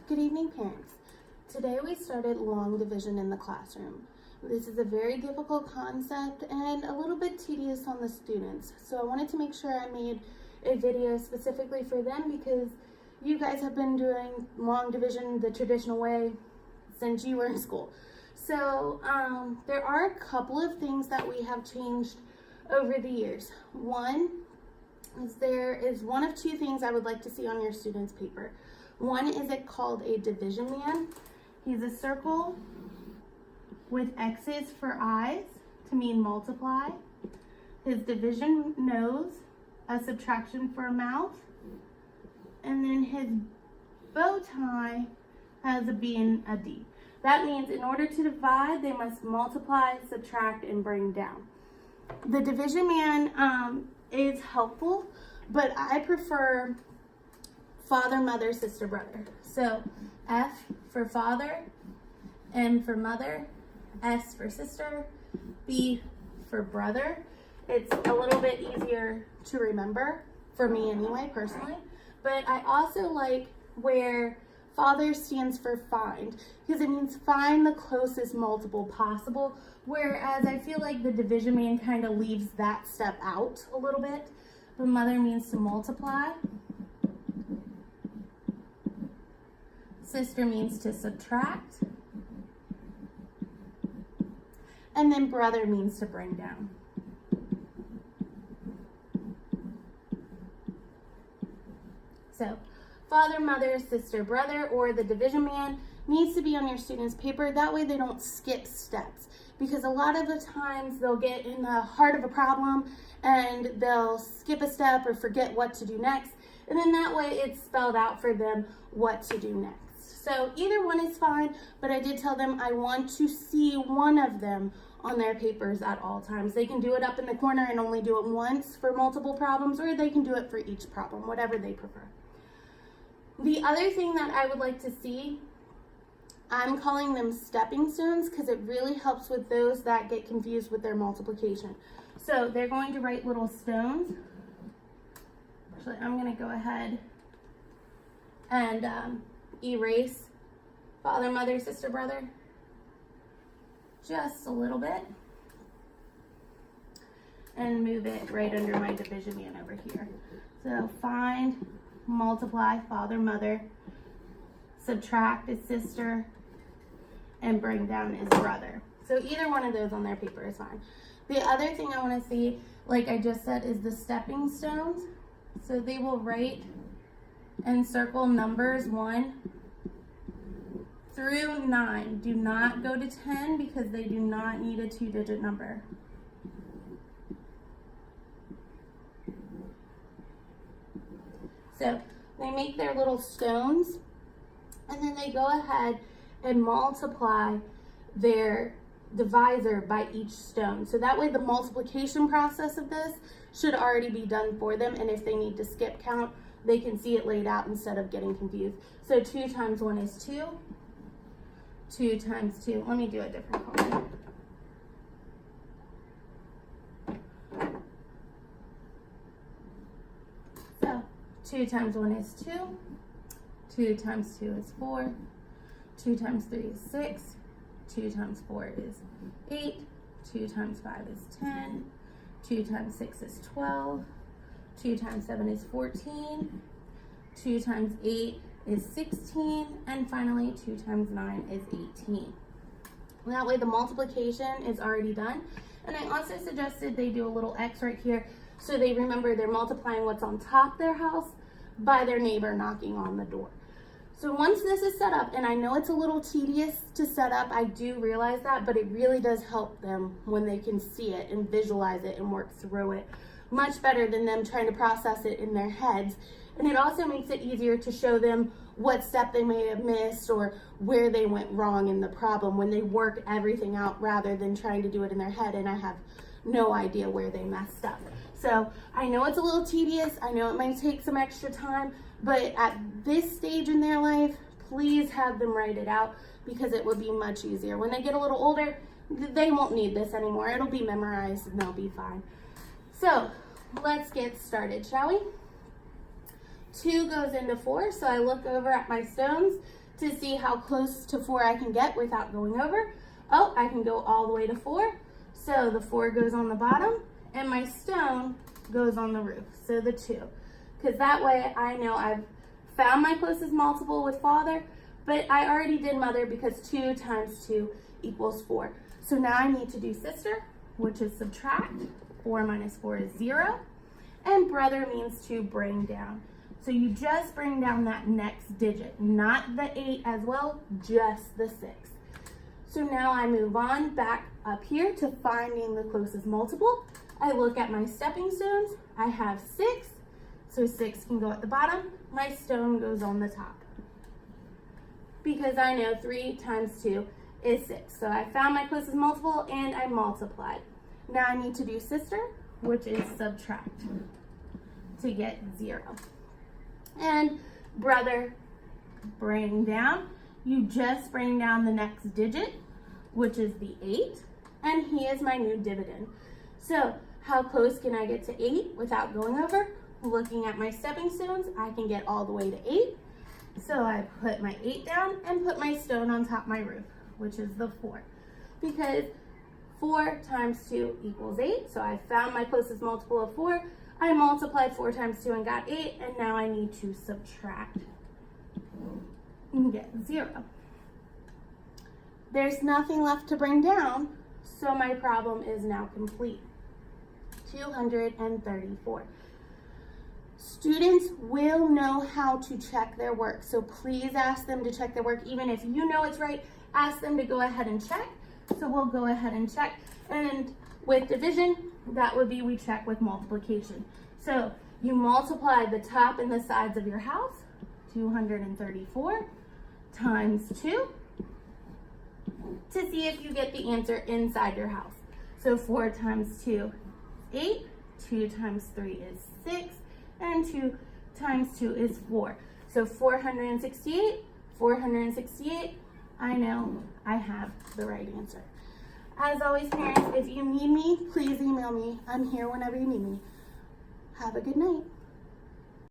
Good evening, parents. Today we started long division in the classroom. This is a very difficult concept and a little bit tedious on the students. So I wanted to make sure I made a video specifically for them because you guys have been doing long division the traditional way since you were in school. So there are a couple of things that we have changed over the years. One is there is one of two things I would like to see on your students' paper. One is it called a division man. He's a circle with X's for eyes to mean multiply. His division nose, a subtraction for a mouth. And then his bow tie has a B and a D. That means in order to divide, they must multiply, subtract, and bring down. The division man is helpful, but I prefer father, mother, sister, brother. So F for father, M for mother, S for sister, B for brother. It's a little bit easier to remember, for me anyway, personally. But I also like where father stands for find, because it means find the closest multiple possible, whereas I feel like the division man kind of leaves that step out a little bit. The mother means to multiply. Sister means to subtract. And then brother means to bring down. So father, mother, sister, brother, or the division man needs to be on your students' paper. That way they don't skip steps. Because a lot of the times they'll get in the heart of a problem and they'll skip a step or forget what to do next. And then that way it's spelled out for them what to do next. So either one is fine, but I did tell them I want to see one of them on their papers at all times. They can do it up in the corner and only do it once for multiple problems, or they can do it for each problem, whatever they prefer. The other thing that I would like to see, I'm calling them stepping stones because it really helps with those that get confused with their multiplication. So they're going to write little stones. Actually, I'm going to go ahead and erase father, mother, sister, brother just a little bit and move it right under my division man over here. So find, multiply, father, mother, subtract is sister, and bring down is brother. So either one of those on their paper is fine. The other thing I want to see, like I just said, is the stepping stones. So they will write and circle numbers 1 through 9. Do not go to 10 because they do not need a 2-digit number. So they make their little stones and then they go ahead and multiply their divisor by each stone. So that way the multiplication process of this should already be done for them, and if they need to skip count, they can see it laid out instead of getting confused. So 2 times 1 is 2. 2 times 2, let me do a different color. So 2 times 1 is 2. 2 times 2 is 4. 2 times 3 is 6. 2 times 4 is 8. 2 times 5 is 10. 2 times 6 is 12. 2 times 7 is 14. 2 times 8 is 16. And finally, 2 times 9 is 18. That way the multiplication is already done. And I also suggested they do a little X right here so they remember they're multiplying what's on top of their house by their neighbor knocking on the door. So once this is set up, and I know it's a little tedious to set up, I do realize that, but it really does help them when they can see it and visualize it and work through it. Much better than them trying to process it in their heads. And it also makes it easier to show them what step they may have missed or where they went wrong in the problem when they work everything out rather than trying to do it in their head and I have no idea where they messed up. So I know it's a little tedious, I know it might take some extra time, but at this stage in their life, please have them write it out because it would be much easier. When they get a little older, they won't need this anymore. It'll be memorized and they'll be fine. So let's get started, shall we? 2 goes into 4, so I look over at my stones. to see how close to 4 I can get without going over. Oh, I can go all the way to 4. So the 4 goes on the bottom and my stone goes on the roof. So the 2. Because that way I know I've found my closest multiple with father, but I already did mother because 2 times 2 equals 4. So now I need to do sister, which is subtract. 4 minus 4 is 0. And brother means to bring down. So you just bring down that next digit, not the 8 as well, just the 6. So now I move on back up here to finding the closest multiple. I look at my stepping stones. I have 6, so 6 can go at the bottom. My stone goes on the top. Because I know 3 times 2 is 6. So I found my closest multiple and I multiplied. Now I need to do sister, which is subtract to get 0. And brother, bring down. You just bring down the next digit, which is the 8, and he is my new dividend. So how close can I get to 8 without going over? Looking at my stepping stones, I can get all the way to 8. So I put my 8 down and put my stone on top of my roof, which is the 4. Because 4 times 2 equals 8, so I found my closest multiple of 4. I multiplied 4 times 2 and got 8, and now I need to subtract and get 0. There's nothing left to bring down, so my problem is now complete. 234. Students will know how to check their work, so please ask them to check their work. Even if you know it's right, ask them to go ahead and check. So we'll go ahead and check. And with division, that would be we check with multiplication. So you multiply the top and the sides of your house, 234 times 2, to see if you get the answer inside your house. So 4 times 2 is 8, 2 times 3 is 6, and 2 times 2 is 4. So 468, 468, I know I have the right answer. As always, parents, if you need me, please email me. I'm here whenever you need me. Have a good night.